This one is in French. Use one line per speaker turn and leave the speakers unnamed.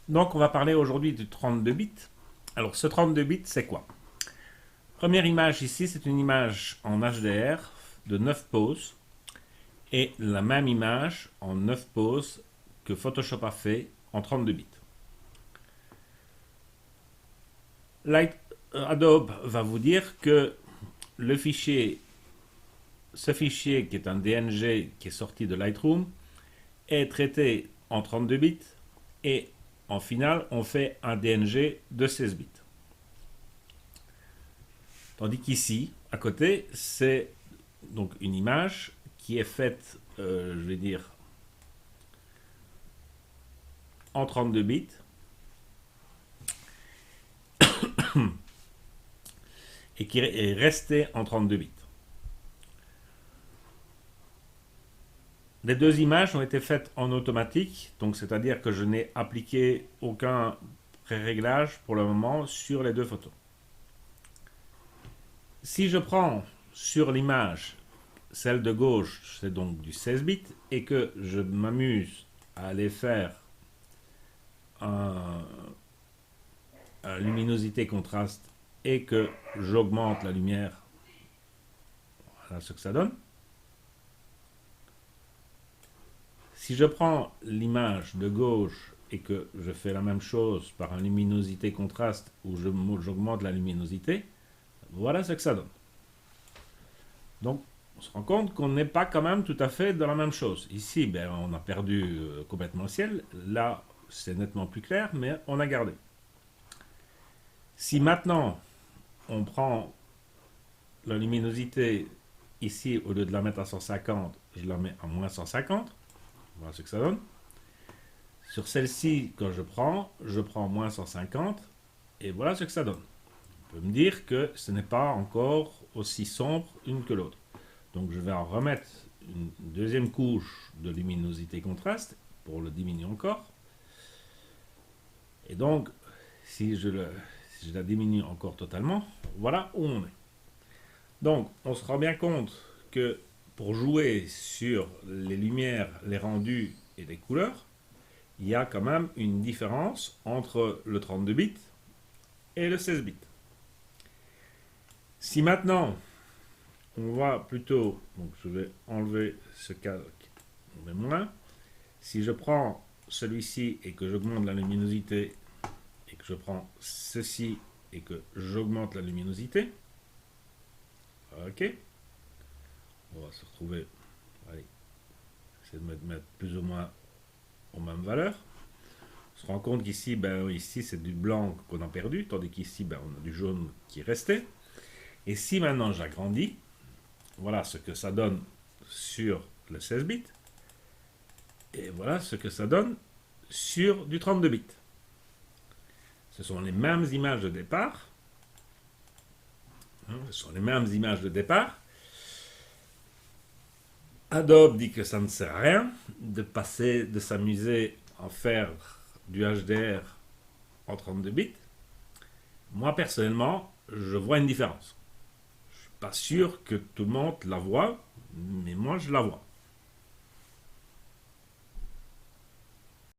Donc on va parler aujourd'hui du 32 bits. Alors ce 32 bits c'est quoi? Première image ici, c'est une image en HDR de 9 poses et la même image en 9 poses que Photoshop a fait en 32 bits. Adobe va vous dire que le fichier, ce fichier qui est un DNG qui est sorti de Lightroom est traité en 32 bits et en final on fait un DNG de 16 bits. Tandis qu'ici, à côté, c'est donc une image qui est faite, je vais dire, en 32 bits et qui est restée en 32 bits. Les deux images ont été faites en automatique, donc c'est-à-dire que je n'ai appliqué aucun pré-réglage pour le moment sur les deux photos. Si je prends sur l'image celle de gauche, c'est donc du 16 bits, et que je m'amuse à aller faire un luminosité contraste et que j'augmente la lumière, voilà ce que ça donne. Si je prends l'image de gauche et que je fais la même chose par un luminosité contraste où j'augmente la luminosité, voilà ce que ça donne. Donc on se rend compte qu'on n'est pas quand même tout à fait dans la même chose. Ici, ben, on a perdu complètement le ciel. Là, c'est nettement plus clair, mais on a gardé. Si maintenant, on prend la luminosité ici, au lieu de la mettre à 150, je la mets à moins 150. Voilà ce que ça donne. Sur celle-ci, quand je prends moins 150. Et voilà ce que ça donne. On peut me dire que ce n'est pas encore aussi sombre une que l'autre. Donc je vais en remettre une deuxième couche de luminosité contraste pour le diminuer encore. Et donc, si je la diminue encore totalement, voilà où on est. Donc, on se rend bien compte que pour jouer sur les lumières, les rendus et les couleurs, il y a quand même une différence entre le 32 bits et le 16 bits. Si maintenant, on va plutôt, donc je vais enlever ce calque, on met moins. Si je prends celui-ci et que j'augmente la luminosité, et que je prends ceci et que j'augmente la luminosité, ok, on va se retrouver, allez, essayer de mettre plus ou moins aux mêmes valeurs. On se rend compte qu'ici, ben, ici c'est du blanc qu'on a perdu, tandis qu'ici, ben, on a du jaune qui est resté. Et si maintenant j'agrandis, voilà ce que ça donne sur le 16 bits. Et voilà ce que ça donne sur du 32 bits. Ce sont les mêmes images de départ. Ce sont les mêmes images de départ. Adobe dit que ça ne sert à rien de s'amuser à faire du HDR en 32 bits. Moi, personnellement, je vois une différence. Je ne suis pas sûr que tout le monde la voit, mais moi, je la vois.